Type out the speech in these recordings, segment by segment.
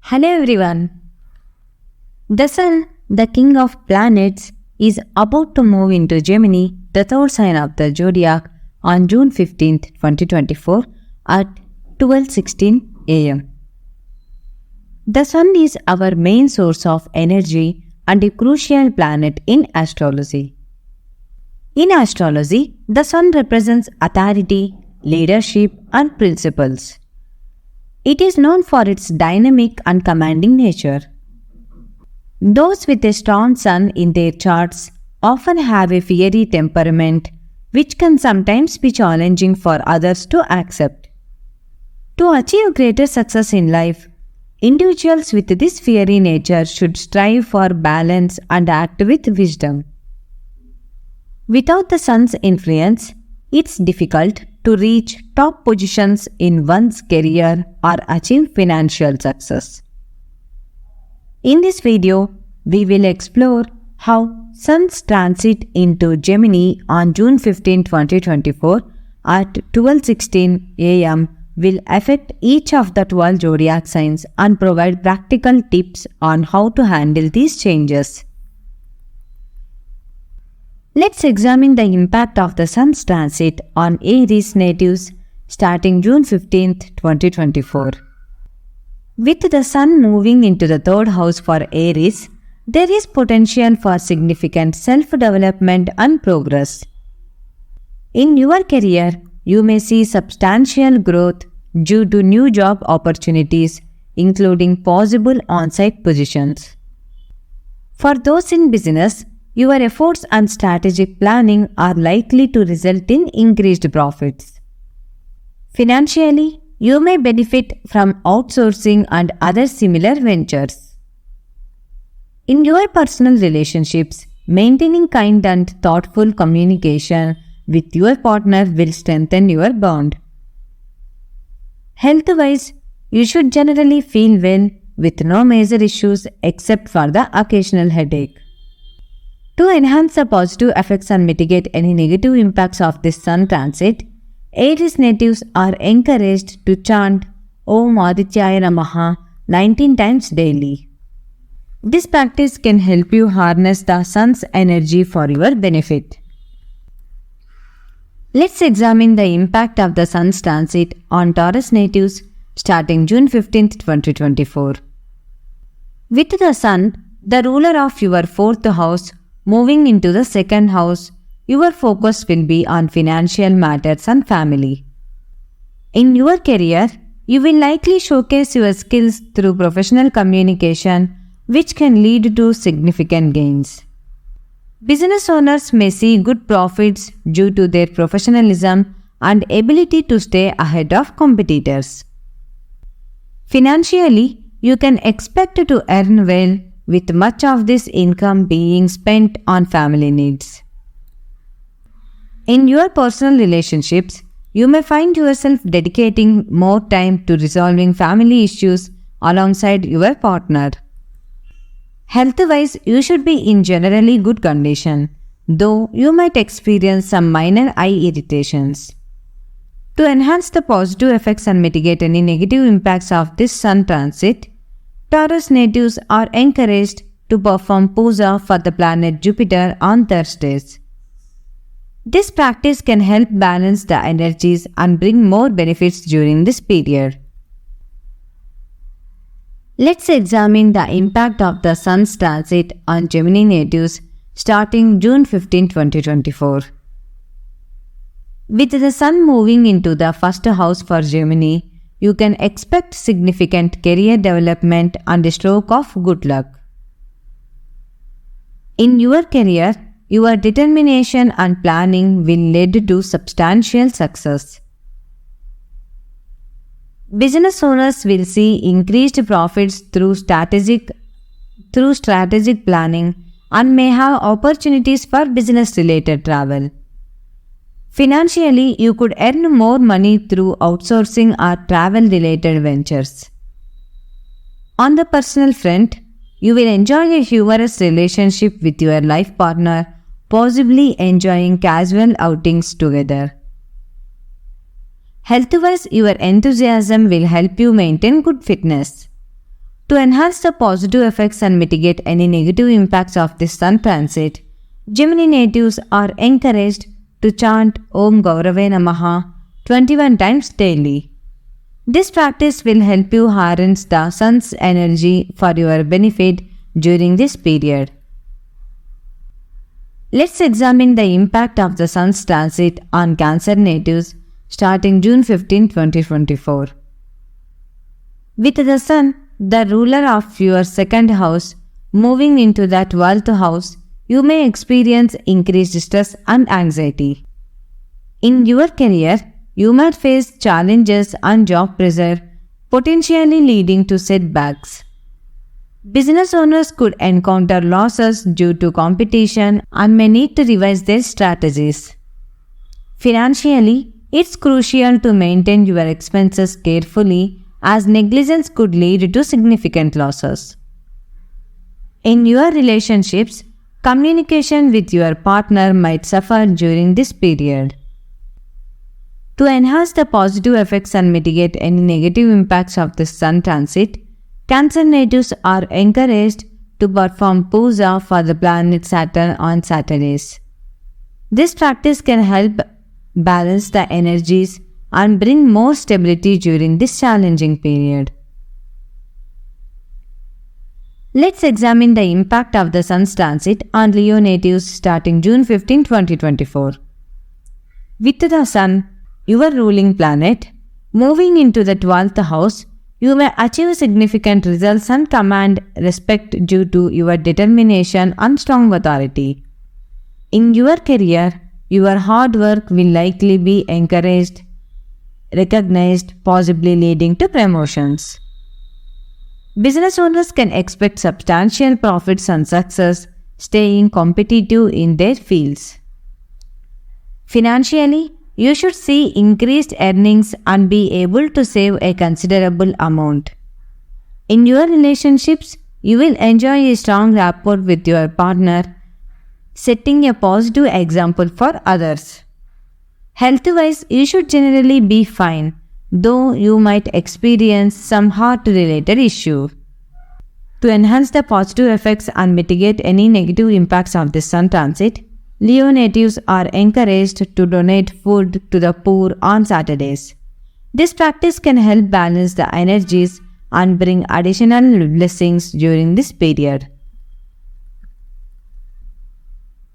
Hello everyone. The Sun, the king of planets, is about to move into Gemini, the third sign of the zodiac, on June 15th, 2024 at 12:16 am. The Sun is our main source of energy and a crucial planet in astrology. In astrology, the Sun represents authority, leadership, and principles. It is known for its dynamic and commanding nature. Those with a strong Sun in their charts often have a fiery temperament, which can sometimes be challenging for others to accept. To achieve greater success in life, individuals with this fiery nature should strive for balance and act with wisdom. Without the Sun's influence, it's difficult to reach top positions in one's career or achieve financial success. In this video, we will explore how Sun's transit into Gemini on June 15, 2024 at 12:16 am will affect each of the 12 zodiac signs and provide practical tips on how to handle these changes. Let's examine the impact of the Sun's transit on Aries natives starting June 15th, 2024. With the Sun moving into the third house for Aries, there is potential for significant self-development and progress. In your career, you may see substantial growth due to new job opportunities, including possible on-site positions. For those in business, your efforts and strategic planning are likely to result in increased profits. Financially, you may benefit from outsourcing and other similar ventures. In your personal relationships, maintaining kind and thoughtful communication with your partner will strengthen your bond. Health-wise, you should generally feel well with no major issues except for the occasional headache. To enhance the positive effects and mitigate any negative impacts of this Sun transit, Aries natives are encouraged to chant Om Adityaya Namaha 19 times daily. This practice can help you harness the Sun's energy for your benefit. Let's examine the impact of the Sun's transit on Taurus natives starting June 15th, 2024. With the Sun, the ruler of your fourth house, moving into the second house, your focus will be on financial matters and family. In your career, you will likely showcase your skills through professional communication, which can lead to significant gains. Business owners may see good profits due to their professionalism and ability to stay ahead of competitors. Financially, you can expect to earn well, with much of this income being spent on family needs. In your personal relationships, you may find yourself dedicating more time to resolving family issues alongside your partner. Health-wise, you should be in generally good condition, though you might experience some minor eye irritations. To enhance the positive effects and mitigate any negative impacts of this Sun transit, Taurus natives are encouraged to perform puja for the planet Jupiter on Thursdays. This practice can help balance the energies and bring more benefits during this period. Let's examine the impact of the Sun's transit on Gemini natives starting June 15, 2024. With the Sun moving into the first house for Gemini, you can expect significant career development and a stroke of good luck. In your career, your determination and planning will lead to substantial success. Business owners will see increased profits through strategic planning and may have opportunities for business-related travel. Financially, you could earn more money through outsourcing or travel-related ventures. On the personal front, you will enjoy a humorous relationship with your life partner, possibly enjoying casual outings together. Health-wise, your enthusiasm will help you maintain good fitness. To enhance the positive effects and mitigate any negative impacts of this sun transit, Gemini natives are encouraged to chant Om Gaurave Namaha 21 times daily. This practice will help you harness the sun's energy for your benefit during this period. Let's examine the impact of the sun's transit on Cancer natives starting June 15, 2024. With the sun, the ruler of your second house, moving into that 12th house, you may experience increased stress and anxiety. In your career, you might face challenges and job pressure, potentially leading to setbacks. Business owners could encounter losses due to competition and may need to revise their strategies. Financially, it's crucial to maintain your expenses carefully as negligence could lead to significant losses. In your relationships, communication with your partner might suffer during this period. To enhance the positive effects and mitigate any negative impacts of the sun transit, Cancer natives are encouraged to perform puja for the planet Saturn on Saturdays. This practice can help balance the energies and bring more stability during this challenging period. Let's examine the impact of the sun's transit on Leo natives starting June 15, 2024. With the sun, your ruling planet, moving into the 12th house, you may achieve significant results and command respect due to your determination and strong authority. In your career, your hard work will likely be encouraged, recognized, possibly leading to promotions. Business owners can expect substantial profits and success, staying competitive in their fields. Financially, you should see increased earnings and be able to save a considerable amount. In your relationships, you will enjoy a strong rapport with your partner, setting a positive example for others. Health-wise, you should generally be fine, though you might experience some heart-related issue. To enhance the positive effects and mitigate any negative impacts of the sun transit, Leo natives are encouraged to donate food to the poor on Saturdays. This practice can help balance the energies and bring additional blessings during this period.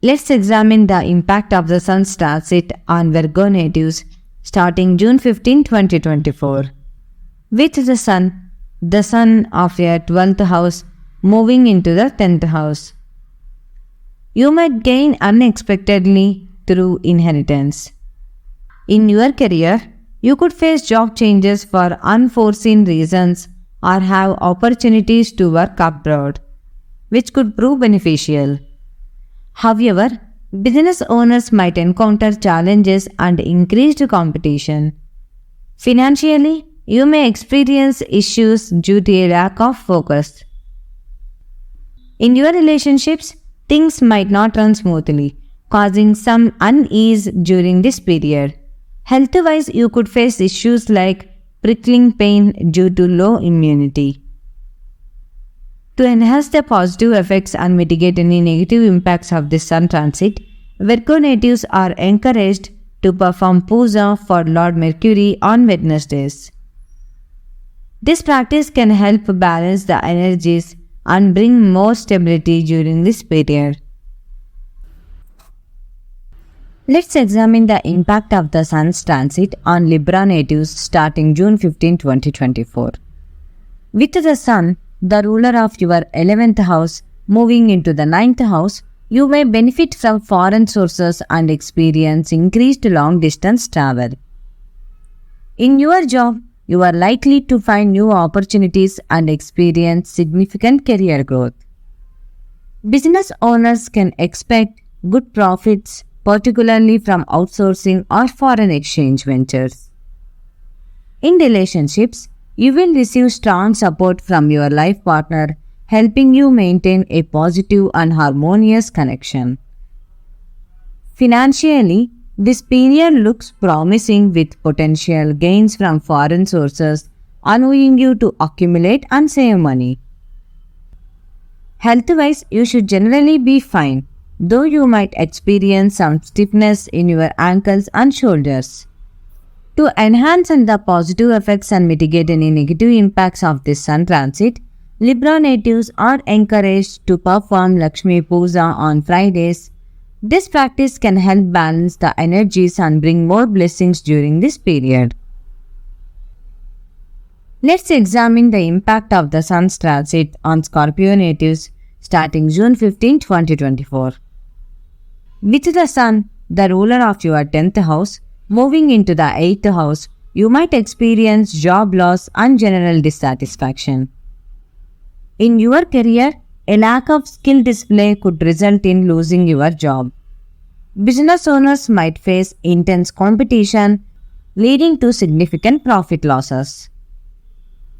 Let's examine the impact of the sun's transit on Virgo natives starting June 15, 2024. With the sun of your 12th house moving into the 10th house, you might gain unexpectedly through inheritance. In your career, you could face job changes for unforeseen reasons or have opportunities to work abroad, which could prove beneficial. However, business owners might encounter challenges and increased competition. Financially, you may experience issues due to a lack of focus. In your relationships, things might not run smoothly, causing some unease during this period. Health-wise, you could face issues like prickling pain due to low immunity. To enhance the positive effects and mitigate any negative impacts of this sun transit, Virgo natives are encouraged to perform puja for Lord Mercury on Wednesdays. This practice can help balance the energies and bring more stability during this period. Let's examine the impact of the sun's transit on Libra natives starting June 15, 2024. With the sun, the ruler of your 11th house, moving into the 9th house, you may benefit from foreign sources and experience increased long-distance travel. In your job, you are likely to find new opportunities and experience significant career growth. Business owners can expect good profits, particularly from outsourcing or foreign exchange ventures. In relationships, you will receive strong support from your life partner, helping you maintain a positive and harmonious connection. Financially, this period looks promising with potential gains from foreign sources allowing you to accumulate and save money. Health-wise, you should generally be fine, though you might experience some stiffness in your ankles and shoulders. To enhance the positive effects and mitigate any negative impacts of this sun transit, Libra natives are encouraged to perform Lakshmi Puja on Fridays. This practice can help balance the energies and bring more blessings during this period. Let's examine the impact of the sun's transit on Scorpio natives starting June 15, 2024. With the sun, the ruler of your 10th house, moving into the 8th house, you might experience job loss and general dissatisfaction. In your career, a lack of skill display could result in losing your job. Business owners might face intense competition, leading to significant profit losses.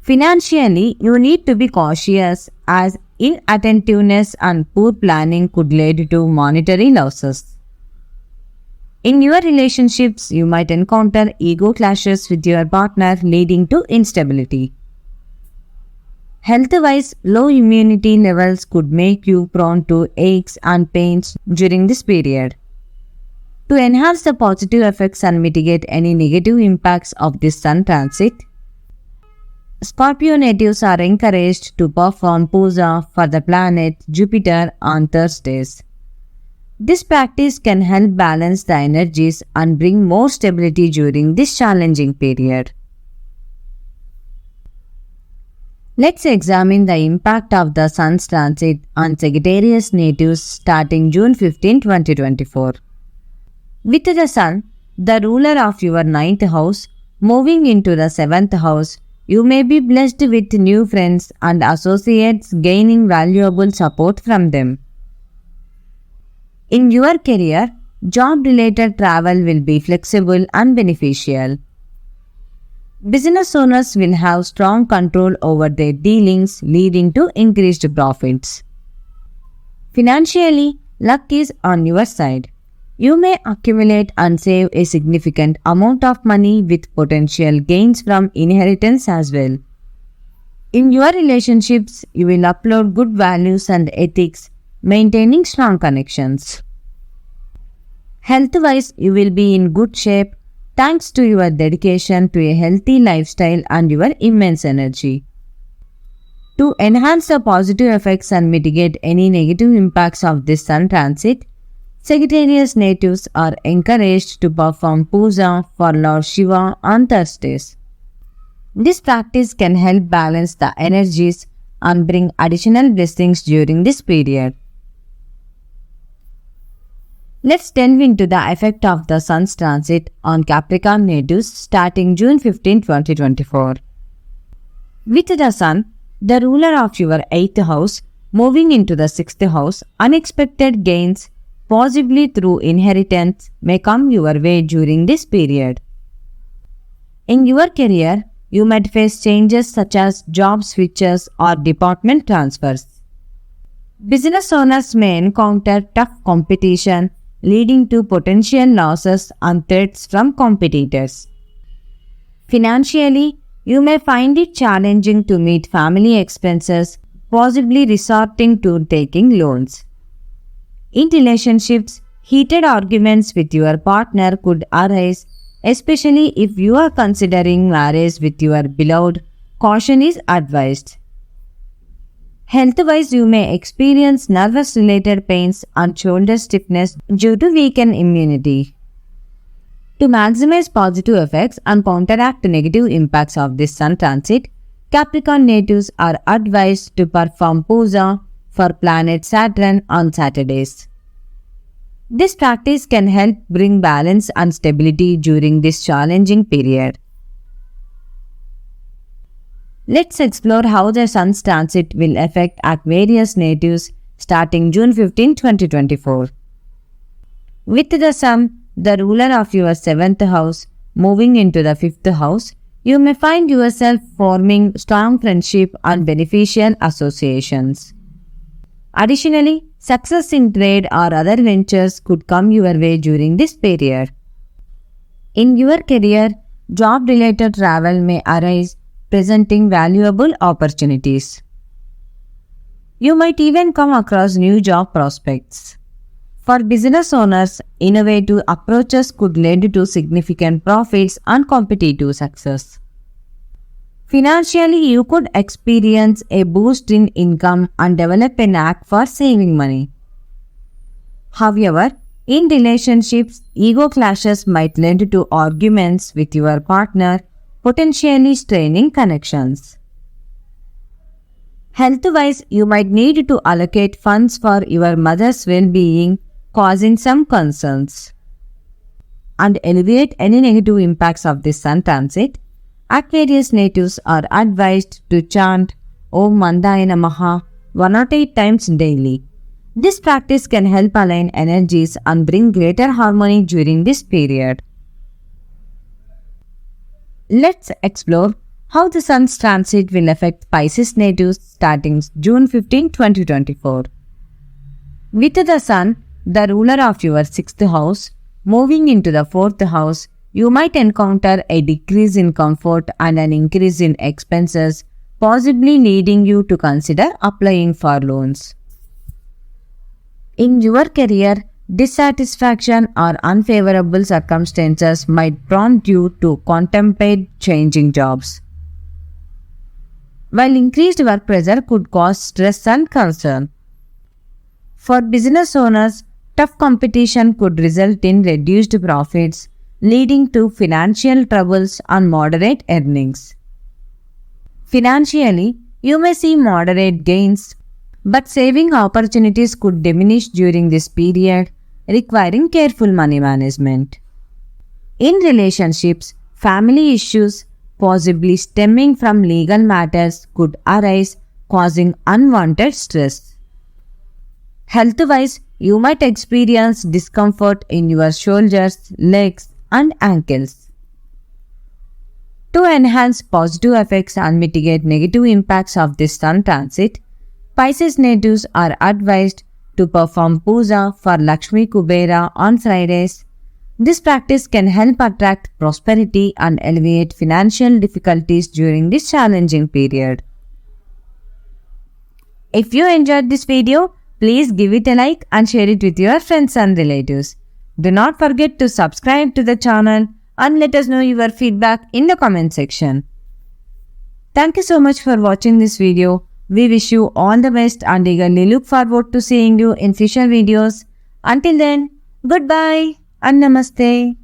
Financially, you need to be cautious as inattentiveness and poor planning could lead to monetary losses. In your relationships, you might encounter ego clashes with your partner leading to instability. Health-wise, low immunity levels could make you prone to aches and pains during this period. To enhance the positive effects and mitigate any negative impacts of this sun transit, Scorpio natives are encouraged to perform puja for the planet Jupiter on Thursdays. This practice can help balance the energies and bring more stability during this challenging period. Let's examine the impact of the sun's transit on Sagittarius natives starting June 15, 2024. With the sun, the ruler of your 9th house, moving into the 7th house, you may be blessed with new friends and associates, gaining valuable support from them. In your career, job-related travel will be flexible and beneficial. Business owners will have strong control over their dealings, leading to increased profits. Financially, luck is on your side. You may accumulate and save a significant amount of money with potential gains from inheritance as well. In your relationships, you will uphold good values and ethics, maintaining strong connections. Health-wise, you will be in good shape thanks to your dedication to a healthy lifestyle and your immense energy. To enhance the positive effects and mitigate any negative impacts of this sun transit, Sagittarius natives are encouraged to perform puja for Lord Shiva on Thursdays. This practice can help balance the energies and bring additional blessings during this period. Let's delve into the effect of the sun's transit on Capricorn natives starting June 15, 2024. With the sun, the ruler of your 8th house, moving into the 6th house, unexpected gains, possibly through inheritance, may come your way during this period. In your career, you might face changes such as job switches or department transfers. Business owners may encounter tough competition, leading to potential losses and threats from competitors. Financially, you may find it challenging to meet family expenses, possibly resorting to taking loans. In relationships, heated arguments with your partner could arise, especially if you are considering marriage with your beloved. Caution is advised. Health-wise, you may experience nervous-related pains and shoulder stiffness due to weakened immunity. To maximize positive effects and counteract negative impacts of this sun transit, Capricorn natives are advised to perform puja for planet Saturn on Saturdays. This practice can help bring balance and stability during this challenging period. Let's explore how the sun's transit will affect Aquarius natives starting June 15, 2024. With the sun, the ruler of your 7th house, moving into the 5th house, you may find yourself forming strong friendship and beneficial associations. Additionally, success in trade or other ventures could come your way during this period. In your career, job-related travel may arise, presenting valuable opportunities. You might even come across new job prospects. For business owners, innovative approaches could lead to significant profits and competitive success. Financially, you could experience a boost in income and develop a knack for saving money. However, in relationships, ego clashes might lead to arguments with your partner, potentially straining connections. Health-wise, you might need to allocate funds for your mother's well-being, causing some concerns. And alleviate any negative impacts of this sun transit, Aquarius natives are advised to chant Om Mandaya Namaha 108 times daily. This practice can help align energies and bring greater harmony during this period. Let's explore how the Sun's transit will affect Pisces natives starting June 15, 2024. With the Sun, the ruler of your 6th house, moving into the 4th house, you might encounter a decrease in comfort and an increase in expenses, possibly leading you to consider applying for loans. In your career, dissatisfaction or unfavorable circumstances might prompt you to contemplate changing jobs, while increased work pressure could cause stress and concern. For business owners, tough competition could result in reduced profits, leading to financial troubles and moderate earnings. Financially, you may see moderate gains, but saving opportunities could diminish during this period, requiring careful money management. In relationships, family issues, possibly stemming from legal matters, could arise, causing unwanted stress. Health-wise, you might experience discomfort in your shoulders, legs, and ankles. To enhance positive effects and mitigate negative impacts of this sun transit, Pisces natives are advised to perform puja for Lakshmi Kubera on Fridays. This practice can help attract prosperity and alleviate financial difficulties during this challenging period. If you enjoyed this video, please give it a like and share it with your friends and relatives. Do not forget to subscribe to the channel and let us know your feedback in the comment section. Thank you so much for watching this video. We wish you all the best and eagerly look forward to seeing you in future videos. Until then, goodbye and namaste.